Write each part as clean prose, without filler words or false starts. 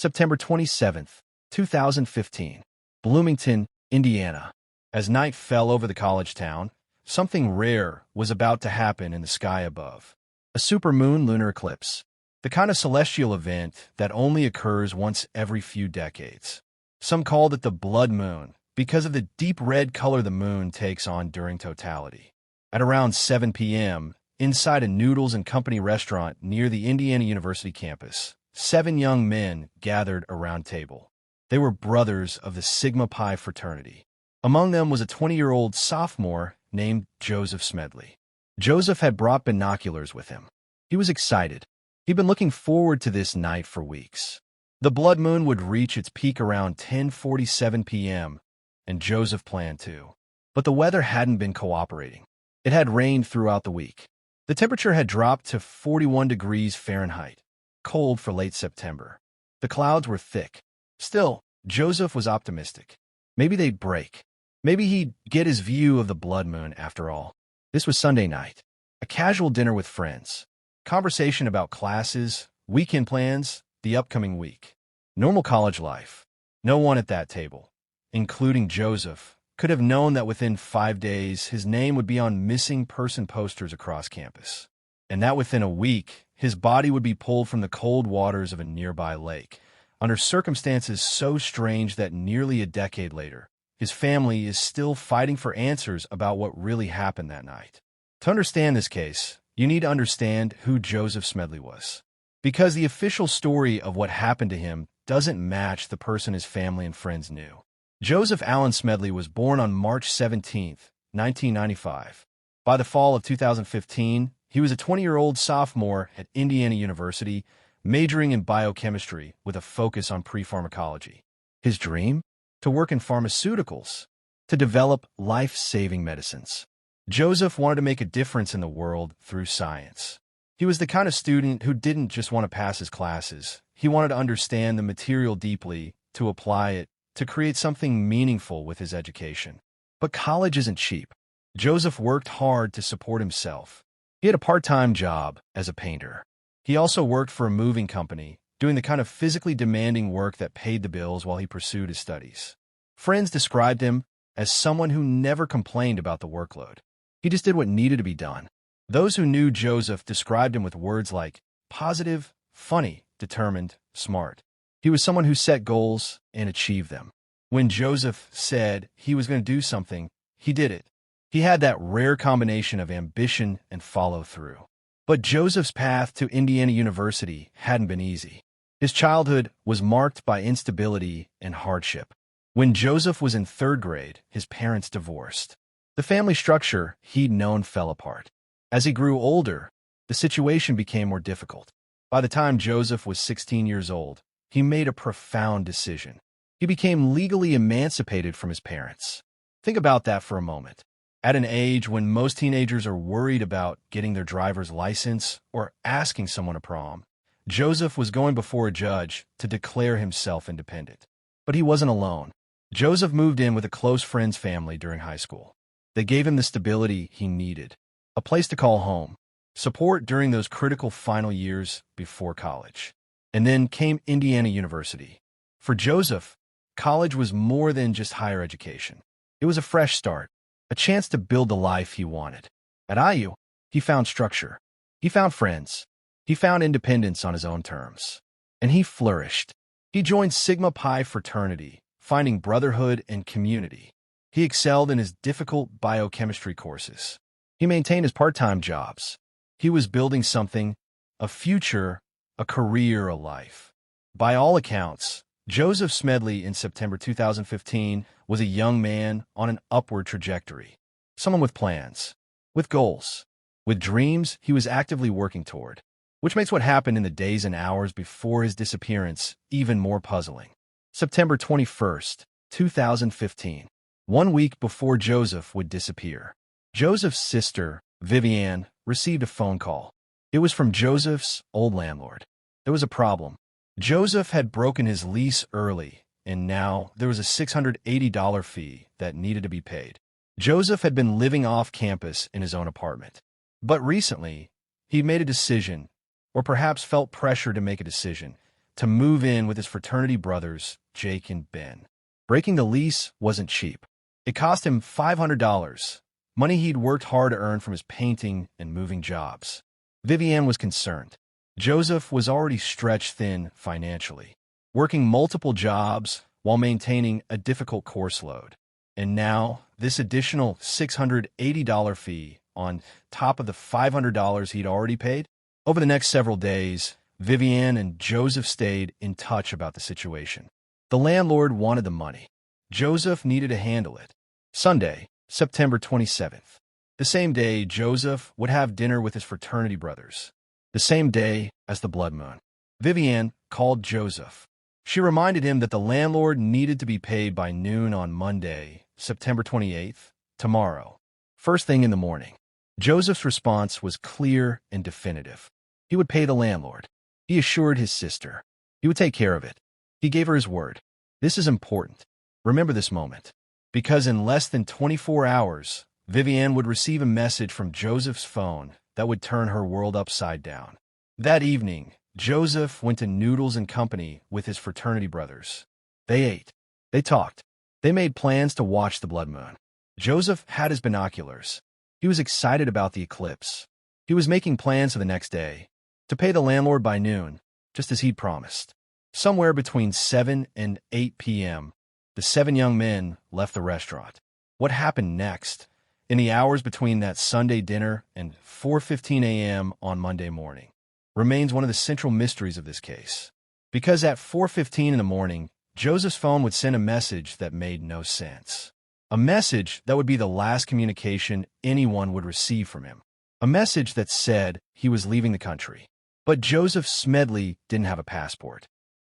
September 27th, 2015. Bloomington, Indiana. As night fell over the college town, something rare was about to happen in the sky above. A supermoon lunar eclipse, the kind of celestial event that only occurs once every few decades. Some called it the blood moon because of the deep red color the moon takes on during totality. At around 7 p.m., inside a Noodles and Company restaurant near the Indiana University campus, 7 young men gathered around a table. They were brothers of the Sigma Pi fraternity. Among them was a 20-year-old sophomore named Joseph Smedley. Joseph had brought binoculars with him. He was excited. He'd been looking forward to this night for weeks. The blood moon would reach its peak around 10:47 p.m., and Joseph planned to. But the weather hadn't been cooperating. It had rained throughout the week. The temperature had dropped to 41 degrees Fahrenheit, cold for late September. The clouds were thick. Still, Joseph was optimistic. Maybe they'd break. Maybe he'd get his view of the blood moon after all. This was Sunday night. A casual dinner with friends. Conversation about classes, weekend plans, the upcoming week. Normal college life. No one at that table, including Joseph, could have known that within 5 days his name would be on missing person posters across campus. And that within a week, his body would be pulled from the cold waters of a nearby lake, under circumstances so strange that nearly a decade later, his family is still fighting for answers about what really happened that night. To understand this case, you need to understand who Joseph Smedley was. Because the official story of what happened to him doesn't match the person his family and friends knew. Joseph Allen Smedley was born on March 17, 1995. By the fall of 2015, he was a 20-year-old sophomore at Indiana University, majoring in biochemistry with a focus on pre-pharmacology. His dream? To work in pharmaceuticals, to develop life-saving medicines. Joseph wanted to make a difference in the world through science. He was the kind of student who didn't just want to pass his classes. He wanted to understand the material deeply, to apply it, to create something meaningful with his education. But college isn't cheap. Joseph worked hard to support himself. He had a part-time job as a painter. He also worked for a moving company, doing the kind of physically demanding work that paid the bills while he pursued his studies. Friends described him as someone who never complained about the workload. He just did what needed to be done. Those who knew Joseph described him with words like positive, funny, determined, smart. He was someone who set goals and achieved them. When Joseph said he was going to do something, he did it. He had that rare combination of ambition and follow-through. But Joseph's path to Indiana University hadn't been easy. His childhood was marked by instability and hardship. When Joseph was in 3rd grade, his parents divorced. The family structure he'd known fell apart. As he grew older, the situation became more difficult. By the time Joseph was 16 years old, he made a profound decision. He became legally emancipated from his parents. Think about that for a moment. At an age when most teenagers are worried about getting their driver's license or asking someone to prom, Joseph was going before a judge to declare himself independent. But he wasn't alone. Joseph moved in with a close friend's family during high school. They gave him the stability he needed, a place to call home, support during those critical final years before college. And then came Indiana University. For Joseph, college was more than just higher education. It was a fresh start, a chance to build the life he wanted. At IU, he found structure. He found friends. He found independence on his own terms. And he flourished. He joined Sigma Pi fraternity, finding brotherhood and community. He excelled in his difficult biochemistry courses. He maintained his part-time jobs. He was building something, a future, a career, a life. By all accounts, Joseph Smedley in September 2015 was a young man on an upward trajectory. Someone with plans, with goals, with dreams he was actively working toward, which makes what happened in the days and hours before his disappearance even more puzzling. September 21st, 2015. 1 week before Joseph would disappear. Joseph's sister, Vivianne, received a phone call. It was from Joseph's old landlord. There was a problem. Joseph had broken his lease early, and now there was a $680 fee that needed to be paid. Joseph had been living off campus in his own apartment. But recently, he made a decision, or perhaps felt pressure to make a decision, to move in with his fraternity brothers, Jake and Ben. Breaking the lease wasn't cheap. It cost him $500, money he'd worked hard to earn from his painting and moving jobs. Vivianne was concerned. Joseph was already stretched thin financially, working multiple jobs while maintaining a difficult course load. And now, this additional $680 fee on top of the $500 he'd already paid? Over the next several days, Vivianne and Joseph stayed in touch about the situation. The landlord wanted the money. Joseph needed to handle it. Sunday, September 27th. The same day, Joseph would have dinner with his fraternity brothers. The same day as the blood moon. Vivianne called Joseph. She reminded him that the landlord needed to be paid by noon on Monday, September 28th, tomorrow. First thing in the morning. Joseph's response was clear and definitive. He would pay the landlord. He assured his sister. He would take care of it. He gave her his word. This is important. Remember this moment. Because in less than 24 hours, Vivianne would receive a message from Joseph's phone that would turn her world upside down. That evening, Joseph went to Noodles and Company with his fraternity brothers. They ate. They talked. They made plans to watch the blood moon. Joseph had his binoculars. He was excited about the eclipse. He was making plans for the next day, to pay the landlord by noon, just as he'd promised. Somewhere between 7 and 8 p.m., the 7 young men left the restaurant. What happened next, in the hours between that Sunday dinner and 4:15 a.m. on Monday morning, remains one of the central mysteries of this case. Because at 4:15 in the morning, Joseph's phone would send a message that made no sense. A message that would be the last communication anyone would receive from him. A message that said he was leaving the country. But Joseph Smedley didn't have a passport.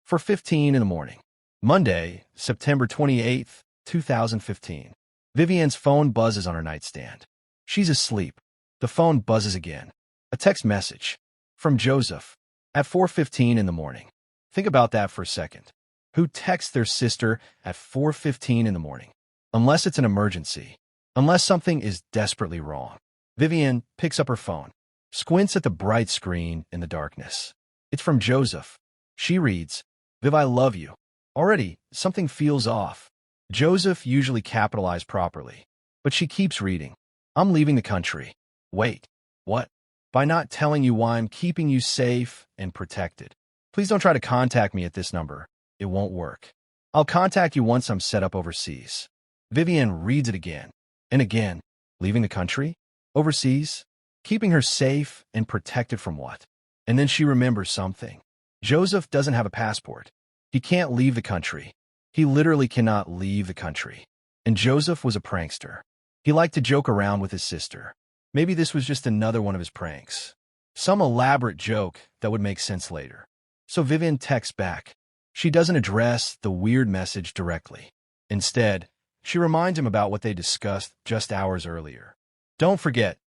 4:15 in the morning. Monday, September 28th, 2015. Vivianne's phone buzzes on her nightstand. She's asleep. The phone buzzes again. A text message. From Joseph. At 4:15 in the morning. Think about that for a second. Who texts their sister at 4:15 in the morning? Unless it's an emergency. Unless something is desperately wrong. Vivianne picks up her phone. Squints at the bright screen in the darkness. It's from Joseph. She reads, "Viv, I love you." Already, something feels off. Joseph usually capitalized properly. But she keeps reading. "I'm leaving the country." Wait, what? By not telling you why I'm keeping you safe and protected. Please don't try to contact me at this number. It won't work. I'll contact you once I'm set up overseas. Vivianne reads it again and again. Leaving the country? Overseas? Keeping her safe and protected from what? And then she remembers something. Joseph doesn't have a passport. He can't leave the country. He literally cannot leave the country. And Joseph was a prankster. He liked to joke around with his sister. Maybe this was just another one of his pranks. Some elaborate joke that would make sense later. So Vivianne texts back. She doesn't address the weird message directly. Instead, she reminds him about what they discussed just hours earlier. Don't forget,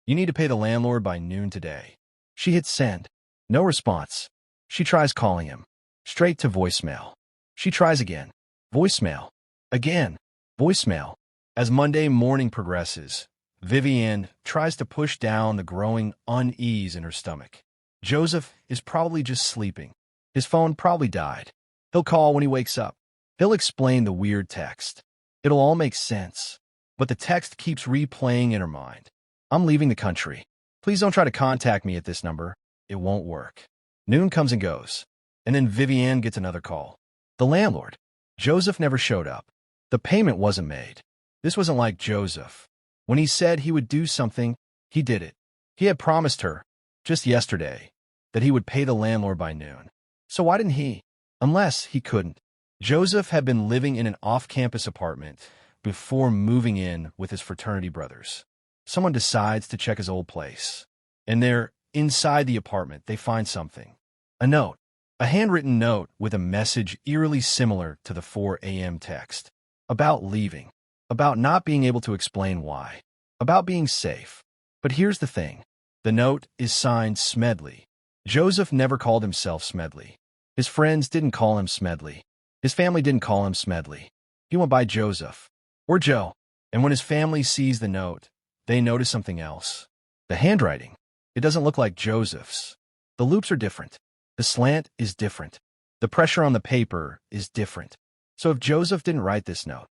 you need to pay the landlord by noon today. She hits send. No response. She tries calling him. Straight to voicemail. She tries again. Voicemail. Again. Voicemail. As Monday morning progresses, Vivianne tries to push down the growing unease in her stomach. Joseph is probably just sleeping. His phone probably died. He'll call when he wakes up. He'll explain the weird text. It'll all make sense. But the text keeps replaying in her mind. "I'm leaving the country. Please don't try to contact me at this number. It won't work." Noon comes and goes. And then Vivianne gets another call. The landlord. Joseph never showed up. The payment wasn't made. This wasn't like Joseph. When he said he would do something, he did it. He had promised her, just yesterday, that he would pay the landlord by noon. So why didn't he? Unless he couldn't. Joseph had been living in an off-campus apartment before moving in with his fraternity brothers. Someone decides to check his old place. And there, inside the apartment, they find something. A note. A handwritten note with a message eerily similar to the 4 a.m. text. About leaving. About not being able to explain why. About being safe. But here's the thing. The note is signed Smedley. Joseph never called himself Smedley. His friends didn't call him Smedley. His family didn't call him Smedley. He went by Joseph. Or Joe. And when his family sees the note, they notice something else. The handwriting. It doesn't look like Joseph's. The loops are different. The slant is different. The pressure on the paper is different. So if Joseph didn't write this note,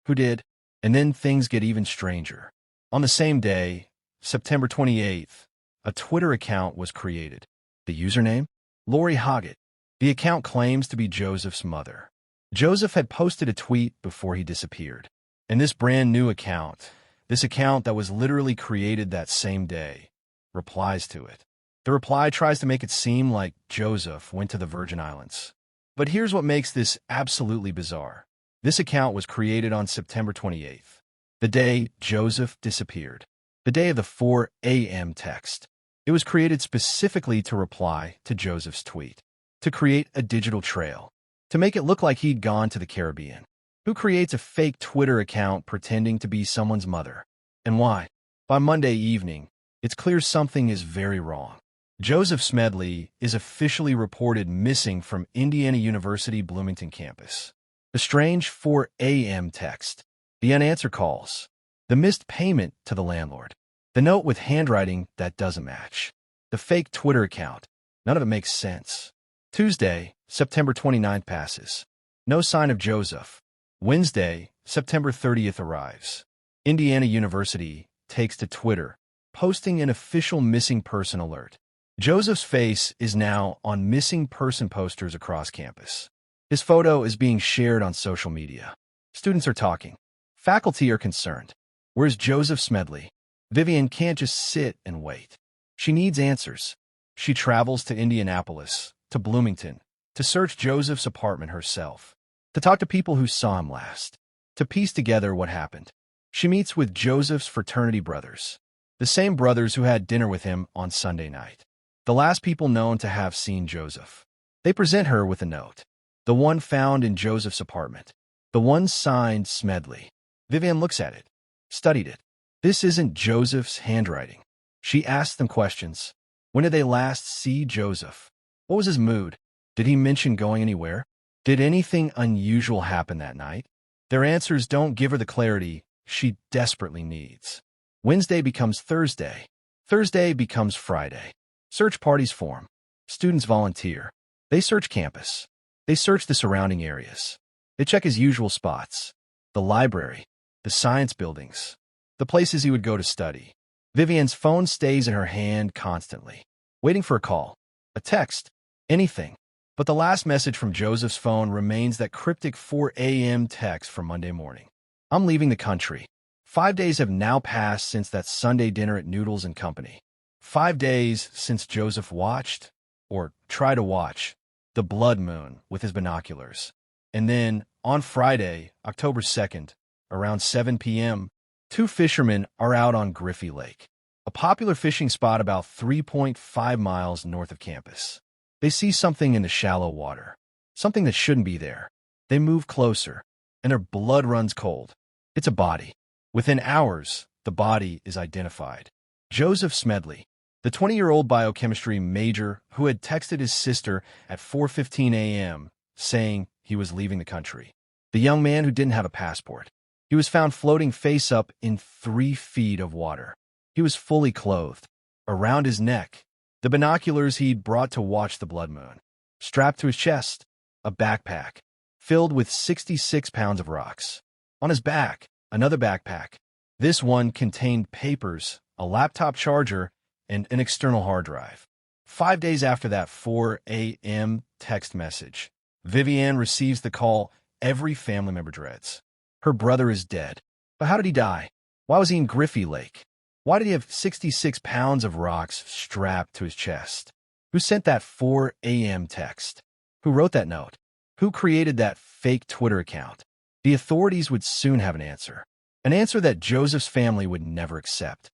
who did? And then things get even stranger. On the same day, September 28th, a Twitter account was created. The username? Lori Hoggett. The account claims to be Joseph's mother. Joseph had posted a tweet before he disappeared. And this brand new account, this account that was literally created that same day, replies to it. The reply tries to make it seem like Joseph went to the Virgin Islands. But here's what makes this absolutely bizarre. This account was created on September 28th, the day Joseph disappeared, the day of the 4 a.m. text. It was created specifically to reply to Joseph's tweet, to create a digital trail, to make it look like he'd gone to the Caribbean. Who creates a fake Twitter account pretending to be someone's mother? And why? By Monday evening, it's clear something is very wrong. Joseph Smedley is officially reported missing from Indiana University Bloomington campus. The strange 4 a.m. text, the unanswered calls, the missed payment to the landlord, the note with handwriting that doesn't match, the fake Twitter account. None of it makes sense. Tuesday, September 29th passes. No sign of Joseph. Wednesday, September 30th arrives. Indiana University takes to Twitter, posting an official missing person alert. Joseph's face is now on missing person posters across campus. His photo is being shared on social media. Students are talking. Faculty are concerned. Where's Joseph Smedley? Vivianne can't just sit and wait. She needs answers. She travels to Indianapolis, to Bloomington, to search Joseph's apartment herself, to talk to people who saw him last, to piece together what happened. She meets with Joseph's fraternity brothers, the same brothers who had dinner with him on Sunday night, the last people known to have seen Joseph. They present her with a note, the one found in Joseph's apartment, the one signed Smedley. Vivianne looks at it, studied it. This isn't Joseph's handwriting. She asks them questions. When did they last see Joseph? What was his mood? Did he mention going anywhere? Did anything unusual happen that night? Their answers don't give her the clarity she desperately needs. Wednesday becomes Thursday. Thursday becomes Friday. Search parties form. Students volunteer. They search campus. They search the surrounding areas. They check his usual spots. The library. The science buildings. The places he would go to study. Vivianne's phone stays in her hand constantly, waiting for a call, a text, anything. But the last message from Joseph's phone remains that cryptic 4 a.m. text from Monday morning. I'm leaving the country. 5 days have now passed since that Sunday dinner at Noodles and Company. 5 days since Joseph watched, or tried to watch, the blood moon with his binoculars. And then, on Friday, October 2nd, around 7 p.m., 2 fishermen are out on Griffey Lake, a popular fishing spot about 3.5 miles north of campus. They see something in the shallow water, something that shouldn't be there. They move closer, and their blood runs cold. It's a body. Within hours, the body is identified. Joseph Smedley, the 20-year-old biochemistry major who had texted his sister at 4:15 a.m., saying he was leaving the country. The young man who didn't have a passport. He was found floating face up in 3 feet of water. He was fully clothed. Around his neck, the binoculars he'd brought to watch the blood moon. Strapped to his chest, a backpack filled with 66 pounds of rocks. On his back, another backpack. This one contained papers, a laptop charger, and an external hard drive. 5 days after that 4 a.m. text message, Vivianne receives the call every family member dreads. Her brother is dead. But how did he die? Why was he in Griffey Lake? Why did he have 66 pounds of rocks strapped to his chest? Who sent that 4 a.m. text? Who wrote that note? Who created that fake Twitter account? The authorities would soon have an answer that Joseph's family would never accept.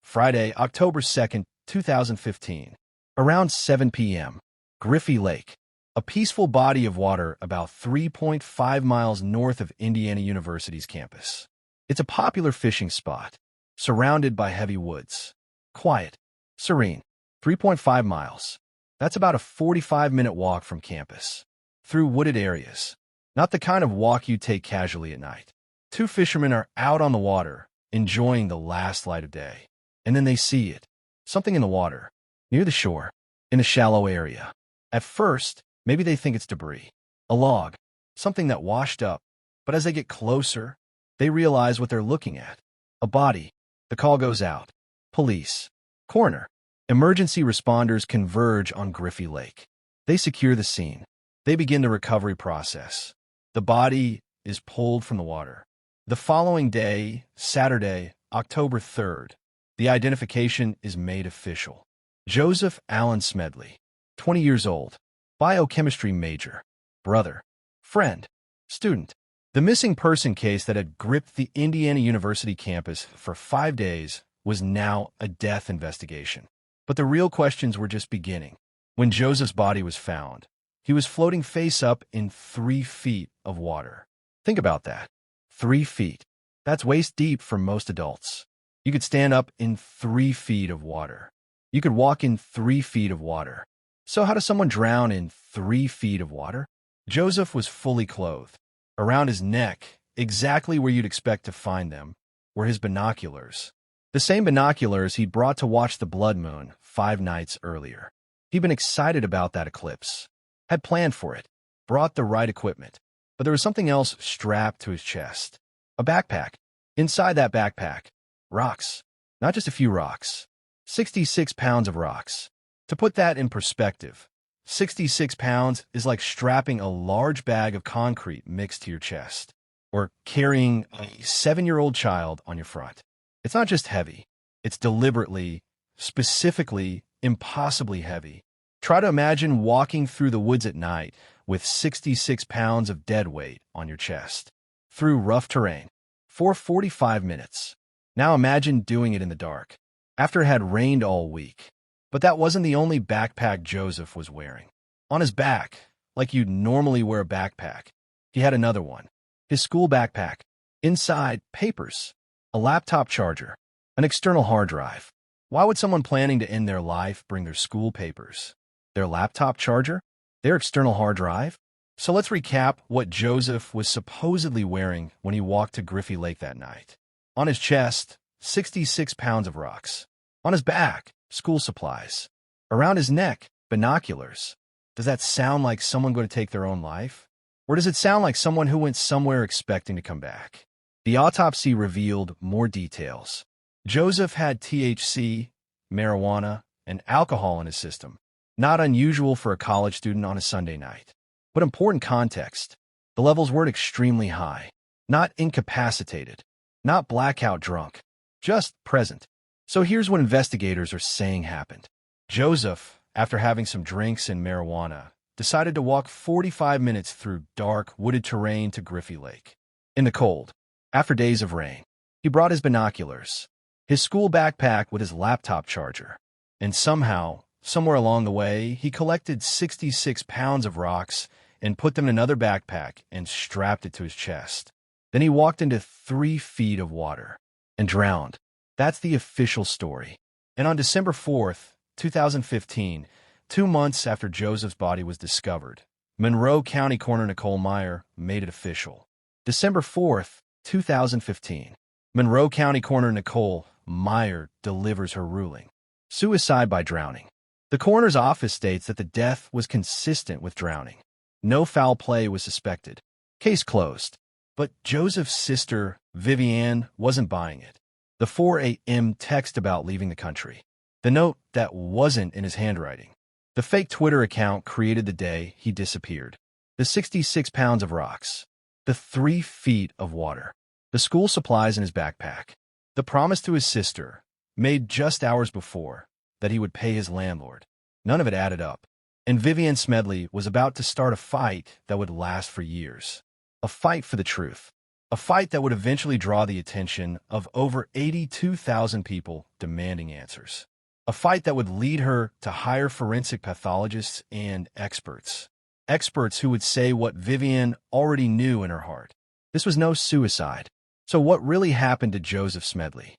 Friday, October 2nd, 2015. Around 7 p.m., Griffey Lake, a peaceful body of water about 3.5 miles north of Indiana University's campus. It's a popular fishing spot, surrounded by heavy woods. Quiet, serene. 3.5 miles. That's about a 45-minute walk from campus. Through wooded areas. Not the kind of walk you take casually at night. 2 fishermen are out on the water, enjoying the last light of day. And then they see it. Something in the water. Near the shore. In a shallow area. At first, Maybe they think it's debris, a log, something that washed up. But as they get closer, they realize what they're looking at. A body. The call goes out. Police. Coroner. Emergency responders converge on Griffey Lake. They secure the scene. They begin the recovery process. The body is pulled from the water. The following day, Saturday, October 3rd, the identification is made official. Joseph Allen Smedley, 20 years old, biochemistry major, brother, friend, student. The missing person case that had gripped the Indiana University campus for 5 days was now a death investigation. But the real questions were just beginning. When Joseph's body was found, he was floating face up in 3 feet of water. Think about that. 3 feet. That's waist deep for most adults. You could stand up in 3 feet of water. You could walk in 3 feet of water. So how does someone drown in 3 feet of water? Joseph was fully clothed. Around his neck, exactly where you'd expect to find them, were his binoculars. The same binoculars he'd brought to watch the blood moon 5 nights earlier. He'd been excited about that eclipse, had planned for it, brought the right equipment. But there was something else strapped to his chest. A backpack. Inside that backpack, rocks. Not just a few rocks. 66 pounds of rocks. To put that in perspective, 66 pounds is like strapping a large bag of concrete mixed to your chest, or carrying a 7-year-old child on your front. It's not just heavy. It's deliberately, specifically, impossibly heavy. Try to imagine walking through the woods at night with 66 pounds of dead weight on your chest, through rough terrain, for 45 minutes. Now imagine doing it in the dark, after it had rained all week. But that wasn't the only backpack Joseph was wearing. On his back, like you'd normally wear a backpack, he had another one. His school backpack. Inside, papers. A laptop charger. An external hard drive. Why would someone planning to end their life bring their school papers? Their laptop charger? Their external hard drive? So let's recap what Joseph was supposedly wearing when he walked to Griffey Lake that night. On his chest, 66 pounds of rocks. On his back, school supplies. Around his neck, binoculars. Does that sound like someone going to take their own life? Or does it sound like someone who went somewhere expecting to come back? The autopsy revealed more details. Joseph had THC, marijuana, and alcohol in his system. Not unusual for a college student on a Sunday night. But important context. The levels weren't extremely high. Not incapacitated. Not blackout drunk. Just present. So here's what investigators are saying happened. Joseph, after having some drinks and marijuana, decided to walk 45 minutes through dark, wooded terrain to Griffey Lake. In the cold, after days of rain, he brought his binoculars, his school backpack with his laptop charger, and somehow, somewhere along the way, he collected 66 pounds of rocks and put them in another backpack and strapped it to his chest. Then he walked into 3 feet of water and drowned. That's the official story. And on December 4th, 2015, 2 months after Joseph's body was discovered, Monroe County Coroner Nicole Meyer made it official. December 4th, 2015, Monroe County Coroner Nicole Meyer delivers her ruling. Suicide by drowning. The coroner's office states that the death was consistent with drowning. No foul play was suspected. Case closed. But Joseph's sister, Vivianne, wasn't buying it. The 4 a.m. text about leaving the country. The note that wasn't in his handwriting. The fake Twitter account created the day he disappeared. The 66 pounds of rocks. The 3 feet of water. The school supplies in his backpack. The promise to his sister, made just hours before, that he would pay his landlord. None of it added up. And Vivianne Smedley was about to start a fight that would last for years. A fight for the truth. A fight that would eventually draw the attention of over 82,000 people demanding answers. A fight that would lead her to hire forensic pathologists and experts. Experts who would say what Vivianne already knew in her heart. This was no suicide. So what really happened to Joseph Smedley?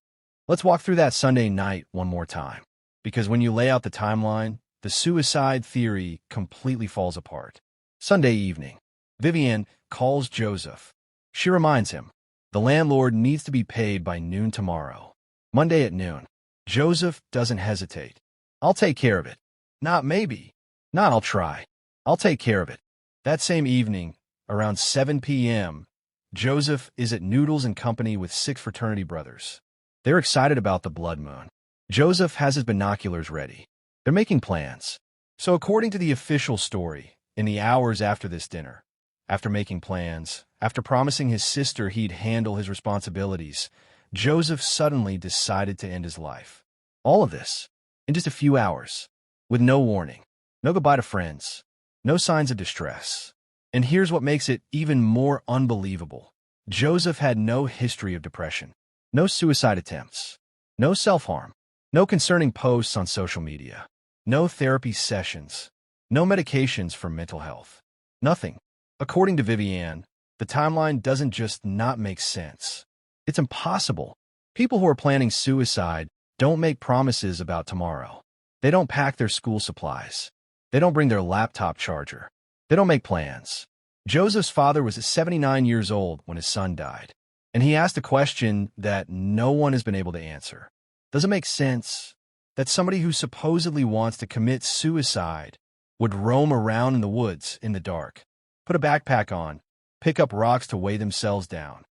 Let's walk through that Sunday night one more time. Because when you lay out the timeline, the suicide theory completely falls apart. Sunday evening, Vivianne calls Joseph. She reminds him, the landlord needs to be paid by noon tomorrow. Monday at noon. Joseph doesn't hesitate. I'll take care of it. Not maybe. Not I'll try. I'll take care of it. That same evening, around 7 p.m., Joseph is at Noodles and Company with 6 fraternity brothers. They're excited about the blood moon. Joseph has his binoculars ready. They're making plans. So according to the official story, in the hours after this dinner, after making plans, after promising his sister he'd handle his responsibilities, Joseph suddenly decided to end his life. All of this, in just a few hours, with no warning, no goodbye to friends, no signs of distress. And here's what makes it even more unbelievable. Joseph had no history of depression, no suicide attempts, no self-harm, no concerning posts on social media, no therapy sessions, no medications for mental health. Nothing. According to Vivianne, the timeline doesn't just not make sense. It's impossible. People who are planning suicide don't make promises about tomorrow. They don't pack their school supplies. They don't bring their laptop charger. They don't make plans. Joseph's father was 79 years old when his son died, and he asked a question that no one has been able to answer. Does it make sense that somebody who supposedly wants to commit suicide would roam around in the woods in the dark, put a backpack on, pick up rocks to weigh themselves down,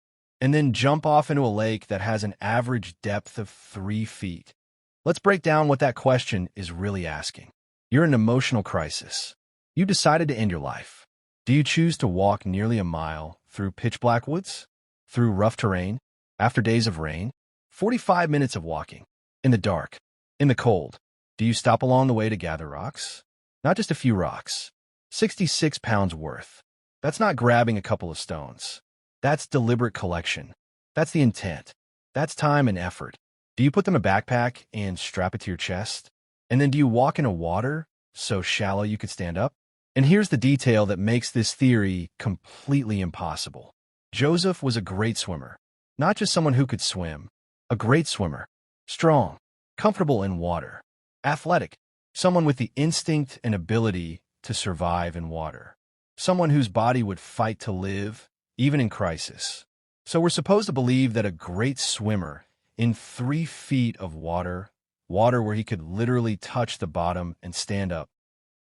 and then jump off into a lake that has an average depth of 3 feet? Let's break down what that question is really asking. You're in an emotional crisis. You decided to end your life. Do you choose to walk nearly a mile through pitch-black woods? Through rough terrain? After days of rain? 45 minutes of walking. In the dark. In the cold. Do you stop along the way to gather rocks? Not just a few rocks. 66 pounds worth. That's not grabbing a couple of stones. That's deliberate collection. That's the intent. That's time and effort. Do you put them in a backpack and strap it to your chest? And then do you walk into water so shallow you could stand up? And here's the detail that makes this theory completely impossible. Joseph was a great swimmer. Not just someone who could swim. A great swimmer. Strong. Comfortable in water. Athletic. Someone with the instinct and ability to survive in water. Someone whose body would fight to live, even in crisis. So we're supposed to believe that a great swimmer in 3 feet of water where he could literally touch the bottom and stand up,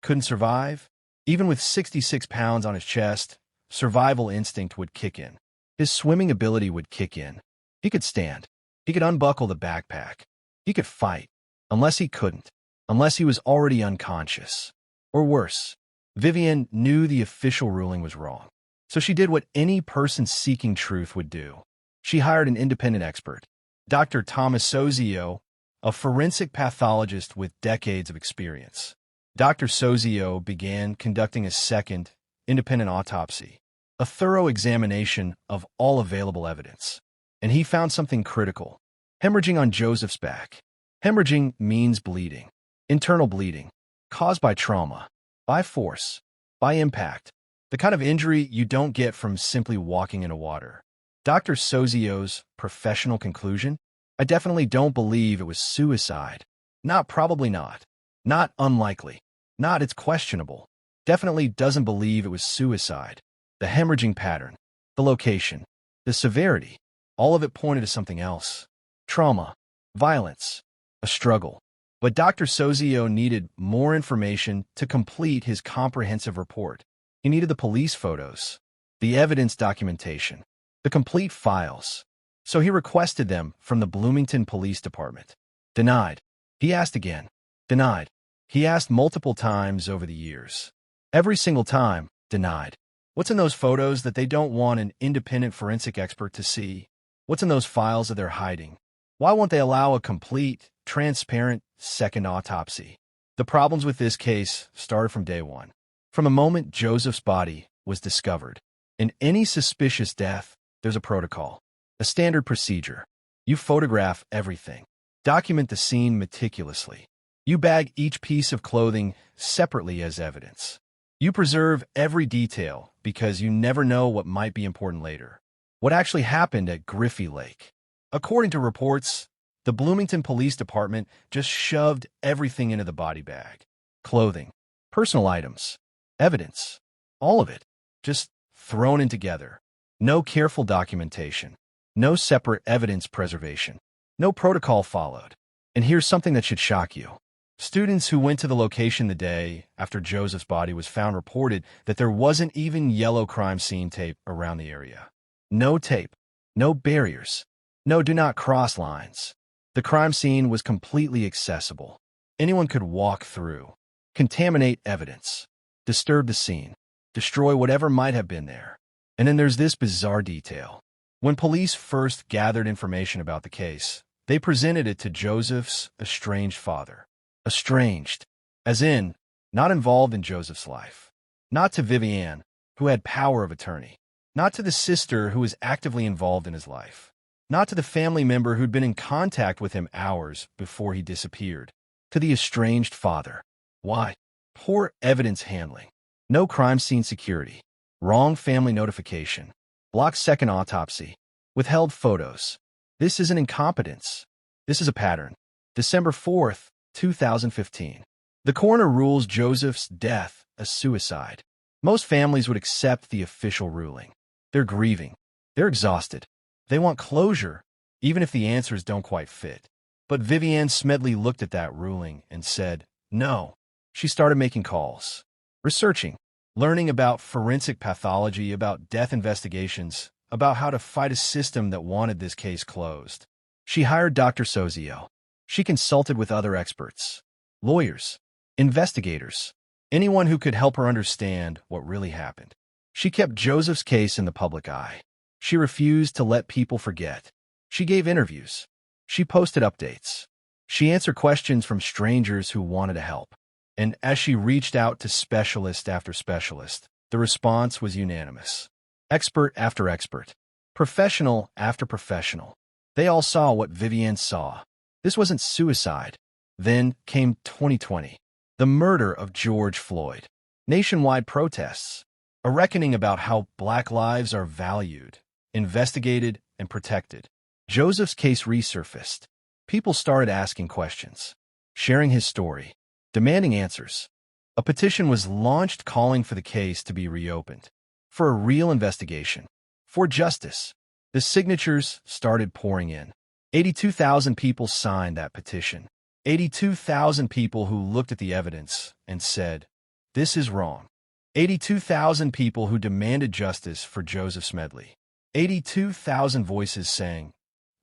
couldn't survive? Even with 66 pounds on his chest, survival instinct would kick in. His swimming ability would kick in. He could stand. He could unbuckle the backpack. He could fight. Unless he couldn't. Unless he was already unconscious. Or worse, Vivianne knew the official ruling was wrong. So she did what any person seeking truth would do. She hired an independent expert, Dr. Thomas Sozio, a forensic pathologist with decades of experience. Dr. Sozio began conducting a second, independent autopsy, a thorough examination of all available evidence. And he found something critical: hemorrhaging on Joseph's back. Hemorrhaging means bleeding. Internal bleeding, caused by trauma, by force, by impact. The kind of injury you don't get from simply walking into water. Dr. Sozio's professional conclusion? I definitely don't believe it was suicide. Not probably not. Not unlikely. Not it's questionable. Definitely doesn't believe it was suicide. The hemorrhaging pattern, the location, the severity, all of it pointed to something else. Trauma, violence, a struggle. But Dr. Sozio needed more information to complete his comprehensive report. He needed the police photos, the evidence documentation, the complete files. So he requested them from the Bloomington Police Department. Denied. He asked again. Denied. He asked multiple times over the years. Every single time, denied. What's in those photos that they don't want an independent forensic expert to see? What's in those files that they're hiding? Why won't they allow a complete, transparent second autopsy? The problems with this case started from day one. From the moment Joseph's body was discovered. In any suspicious death, there's a protocol, a standard procedure. You photograph everything. Document the scene meticulously. You bag each piece of clothing separately as evidence. You preserve every detail because you never know what might be important later. What actually happened at Griffey Lake? According to reports, the Bloomington Police Department just shoved everything into the body bag. Clothing, personal items, evidence, all of it, just thrown in together. No careful documentation, no separate evidence preservation, no protocol followed. And here's something that should shock you. Students who went to the location the day after Joseph's body was found reported that there wasn't even yellow crime scene tape around the area. No tape, no barriers, no do not cross lines. The crime scene was completely accessible. Anyone could walk through, contaminate evidence, disturb the scene, destroy whatever might have been there. And then there's this bizarre detail. When police first gathered information about the case, they presented it to Joseph's estranged father. Estranged, as in, not involved in Joseph's life. Not to Vivianne, who had power of attorney. Not to the sister who was actively involved in his life. Not to the family member who'd been in contact with him hours before he disappeared. To the estranged father. Why? Poor evidence handling. No crime scene security. Wrong family notification. Blocked second autopsy. Withheld photos. This isn't incompetence. This is a pattern. December 4th, 2015. The coroner rules Joseph's death a suicide. Most families would accept the official ruling. They're grieving. They're exhausted. They want closure, even if the answers don't quite fit. But Vivianne Smedley looked at that ruling and said, no. She started making calls, researching, learning about forensic pathology, about death investigations, about how to fight a system that wanted this case closed. She hired Dr. Sozio. She consulted with other experts, lawyers, investigators, anyone who could help her understand what really happened. She kept Joseph's case in the public eye. She refused to let people forget. She gave interviews. She posted updates. She answered questions from strangers who wanted to help. And as she reached out to specialist after specialist, the response was unanimous. Expert after expert, professional after professional. They all saw what Vivianne saw. This wasn't suicide. Then came 2020, the murder of George Floyd. Nationwide protests, a reckoning about how Black lives are valued, investigated, and protected. Joseph's case resurfaced. People started asking questions, sharing his story, demanding answers. A petition was launched calling for the case to be reopened, for a real investigation, for justice. The signatures started pouring in. 82,000 people signed that petition. 82,000 people who looked at the evidence and said, this is wrong. 82,000 people who demanded justice for Joseph Smedley. 82,000 voices saying,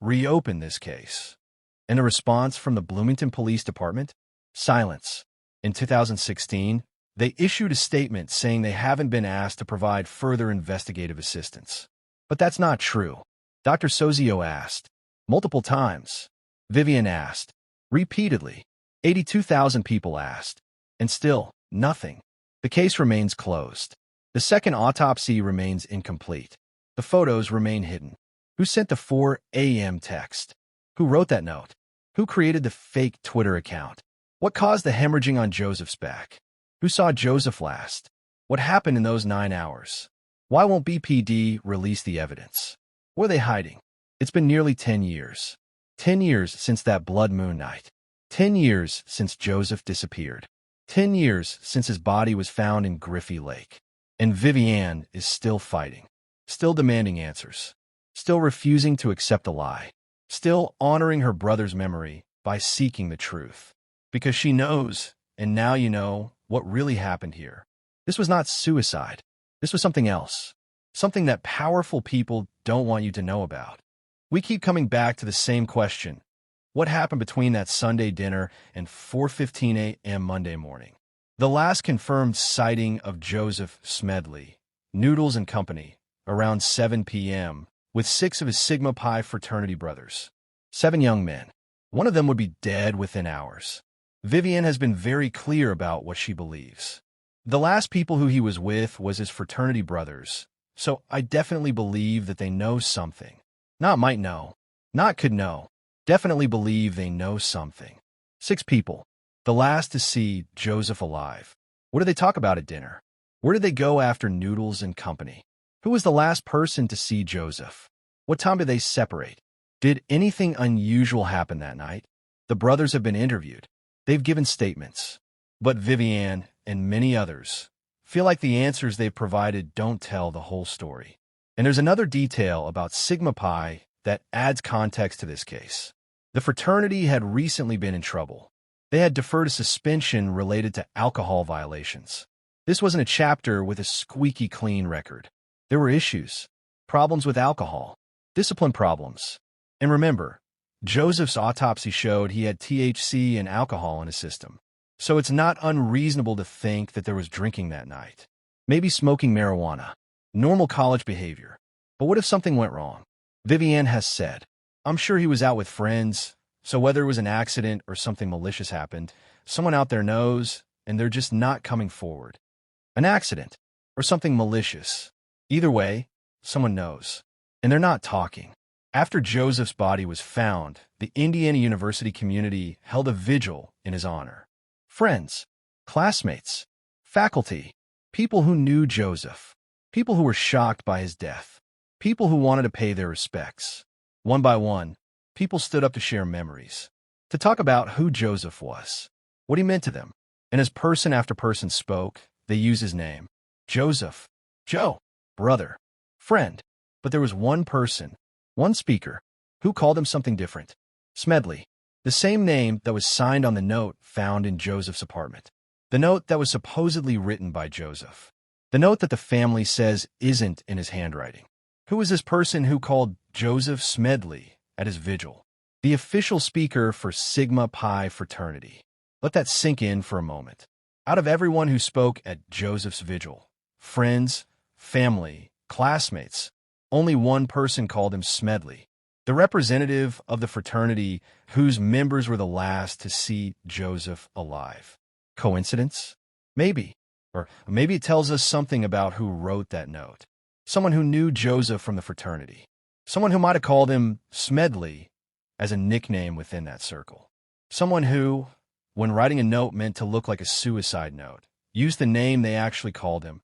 reopen this case. And the response from the Bloomington Police Department? Silence. In 2016, they issued a statement saying they haven't been asked to provide further investigative assistance. But that's not true. Dr. Sozio asked, multiple times. Vivianne asked, repeatedly. 82,000 people asked. And still, nothing. The case remains closed. The second autopsy remains incomplete. The photos remain hidden. Who sent the 4 a.m. text? Who wrote that note? Who created the fake Twitter account? What caused the hemorrhaging on Joseph's back? Who saw Joseph last? What happened in those 9 hours? Why won't BPD release the evidence? What are they hiding? It's been nearly 10 years. 10 years since that blood moon night. 10 years since Joseph disappeared. 10 years since his body was found in Griffey Lake. And Vivianne is still fighting. Still demanding answers. Still refusing to accept a lie. Still honoring her brother's memory by seeking the truth. Because she knows, and now you know, what really happened here. This was not suicide. This was something else. Something that powerful people don't want you to know about. We keep coming back to the same question. What happened between that Sunday dinner and 4:15 a.m. Monday morning? The last confirmed sighting of Joseph Smedley, Noodles and Company, around 7 p.m., with 6 of his Sigma Pi fraternity brothers. 7 young men. One of them would be dead within hours. Vivianne has been very clear about what she believes. The last people who he was with was his fraternity brothers, so I definitely believe that they know something. Not might know, not could know. Definitely believe they know something. 6 people. The last to see Joseph alive. What did they talk about at dinner? Where did they go after Noodles and Company? Who was the last person to see Joseph? What time did they separate? Did anything unusual happen that night? The brothers have been interviewed. They've given statements. But Vivianne and many others feel like the answers they've provided don't tell the whole story. And there's another detail about Sigma Pi that adds context to this case. The fraternity had recently been in trouble. They had deferred a suspension related to alcohol violations. This wasn't a chapter with a squeaky clean record. There were issues, problems with alcohol, discipline problems. And remember, Joseph's autopsy showed he had THC and alcohol in his system. So it's not unreasonable to think that there was drinking that night. Maybe smoking marijuana. Normal college behavior. But what if something went wrong? Vivianne has said, I'm sure he was out with friends, so whether it was an accident or something malicious happened, someone out there knows, and they're just not coming forward. An accident, or something malicious. Either way, someone knows. And they're not talking. After Joseph's body was found, the Indiana University community held a vigil in his honor. Friends, classmates, faculty, people who knew Joseph, people who were shocked by his death, people who wanted to pay their respects. One by one, people stood up to share memories, to talk about who Joseph was, what he meant to them. And as person after person spoke, they used his name. Joseph, Joe, brother, friend. But there was one person, one speaker, who called him something different. Smedley, the same name that was signed on the note found in Joseph's apartment. The note that was supposedly written by Joseph. The note that the family says isn't in his handwriting. Who was this person who called Joseph Smedley at his vigil? The official speaker for Sigma Pi fraternity. Let that sink in for a moment. Out of everyone who spoke at Joseph's vigil, friends, family, classmates, only one person called him Smedley, the representative of the fraternity whose members were the last to see Joseph alive. Coincidence? Maybe. Or maybe it tells us something about who wrote that note. Someone who knew Joseph from the fraternity. Someone who might have called him Smedley as a nickname within that circle. Someone who, when writing a note meant to look like a suicide note, used the name they actually called him,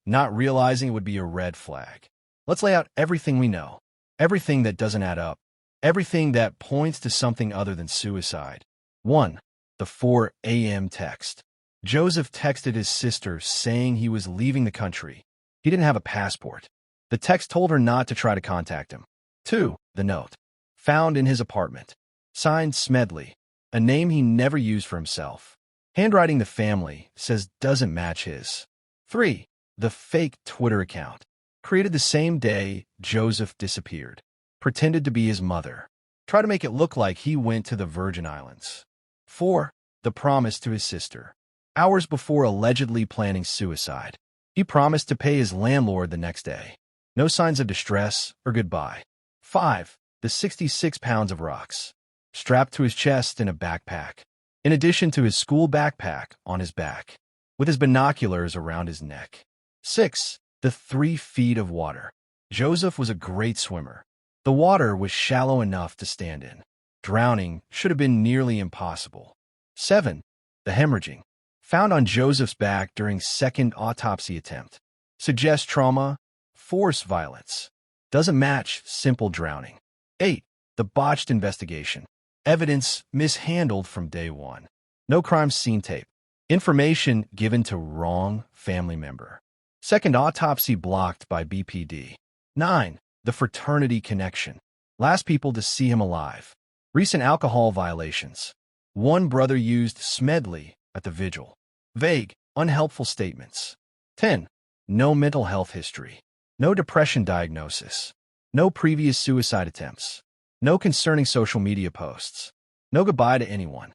not realizing it would be a red flag. Let's lay out everything we know, everything that doesn't add up, everything that points to something other than suicide. 1. The 4 a.m. text. Joseph texted his sister saying he was leaving the country. He didn't have a passport. The text told her not to try to contact him. 2. The note. Found in his apartment. Signed Smedley, a name he never used for himself. Handwriting the family says doesn't match his. 3. The fake Twitter account. Created the same day Joseph disappeared. Pretended to be his mother. Tried to make it look like he went to the Virgin Islands. 4. The promise to his sister. Hours before allegedly planning suicide. He promised to pay his landlord the next day. No signs of distress or goodbye. 5. The 66 pounds of rocks. Strapped to his chest in a backpack. In addition to his school backpack on his back. With his binoculars around his neck. 6. The 3 feet of water. Joseph was a great swimmer. The water was shallow enough to stand in. Drowning should have been nearly impossible. 7. The hemorrhaging. Found on Joseph's back during second autopsy attempt. Suggests trauma, force violence. Doesn't match simple drowning. 8. The botched investigation. Evidence mishandled from day one. No crime scene tape. Information given to wrong family member. Second autopsy blocked by BPD. 9. The fraternity connection. Last people to see him alive. Recent alcohol violations. One brother used Smedley at the vigil. Vague, unhelpful statements. 10. No mental health history. No depression diagnosis. No previous suicide attempts. No concerning social media posts. No goodbye to anyone.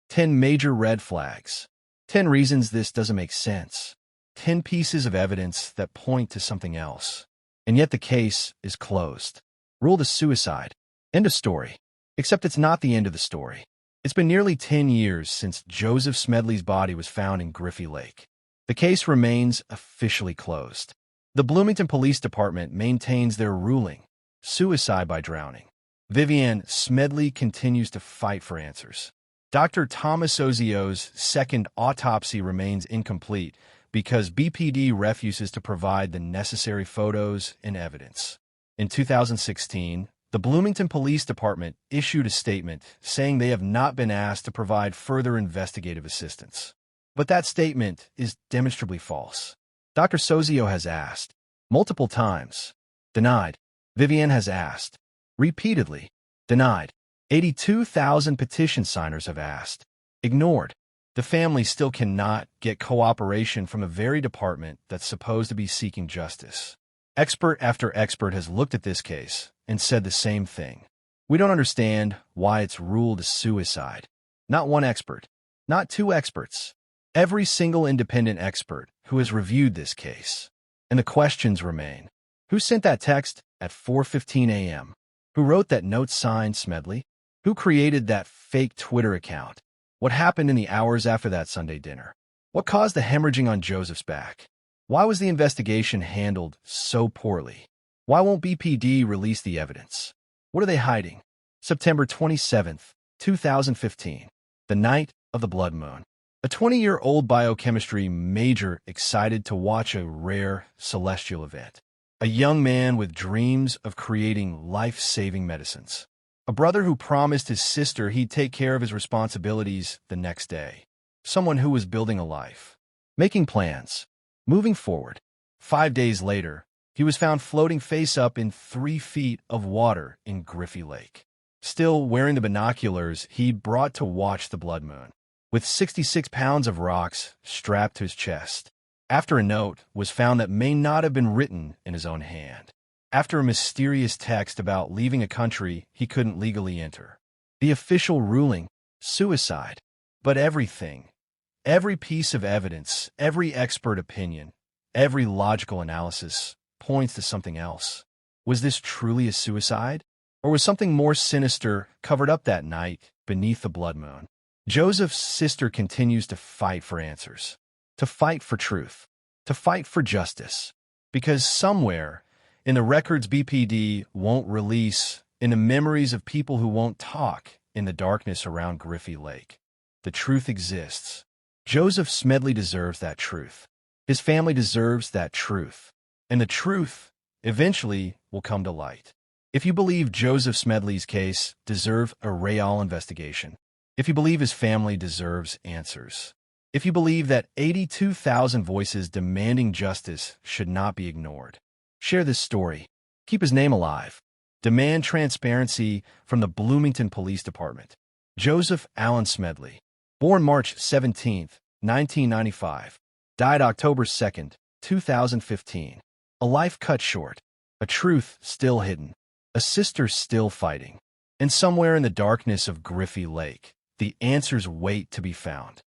10 major red flags. 10 reasons this doesn't make sense. 10 pieces of evidence that point to something else. And yet the case is closed. Ruled as suicide. End of story. Except it's not the end of the story. It's been nearly 10 years since Joseph Smedley's body was found in Griffey Lake. The case remains officially closed. The Bloomington Police Department maintains their ruling, suicide by drowning. Vivianne, Smedley continues to fight for answers. Dr. Thomas Ozio's second autopsy remains incomplete because BPD refuses to provide the necessary photos and evidence. In 2016, the Bloomington Police Department issued a statement saying they have not been asked to provide further investigative assistance. But that statement is demonstrably false. Dr. Sozio has asked, multiple times, denied. Vivianne has asked, repeatedly, denied. 82,000 petition signers have asked, Ignored. The family still cannot get cooperation from a very department that's supposed to be seeking justice. Expert after expert has looked at this case and said the same thing. We don't understand why it's ruled a suicide. Not one expert. Not two experts. Every single independent expert who has reviewed this case. And the questions remain. Who sent that text at 4:15 a.m.? Who wrote that note signed Smedley? Who created that fake Twitter account? What happened in the hours after that Sunday dinner? What caused the hemorrhaging on Joseph's back? Why was the investigation handled so poorly? Why won't BPD release the evidence? What are they hiding? September 27th, 2015. The night of the blood moon. A 20-year-old biochemistry major excited to watch a rare celestial event. A young man with dreams of creating life-saving medicines. A brother who promised his sister he'd take care of his responsibilities the next day. Someone who was building a life. Making plans. Moving forward. 5 days later, he was found floating face up in 3 feet of water in Griffey Lake. Still wearing the binoculars he'd brought to watch the blood moon. With 66 pounds of rocks strapped to his chest. After a note was found that may not have been written in his own hand. After a mysterious text about leaving a country he couldn't legally enter. The official ruling, suicide. But everything, every piece of evidence, every expert opinion, every logical analysis points to something else. Was this truly a suicide? Or was something more sinister covered up that night beneath the blood moon? Joseph's sister continues to fight for answers. To fight for truth. To fight for justice. Because somewhere in the records BPD won't release, in the memories of people who won't talk in the darkness around Griffey Lake, the truth exists. Joseph Smedley deserves that truth. His family deserves that truth. And the truth eventually will come to light. If you believe Joseph Smedley's case deserves a real investigation, if you believe his family deserves answers, if you believe that 82,000 voices demanding justice should not be ignored, share this story. Keep his name alive. Demand transparency from the Bloomington Police Department. Joseph Allen Smedley. Born March 17, 1995. Died October 2, 2015. A life cut short. A truth still hidden. A sister still fighting. And somewhere in the darkness of Griffey Lake, the answers wait to be found.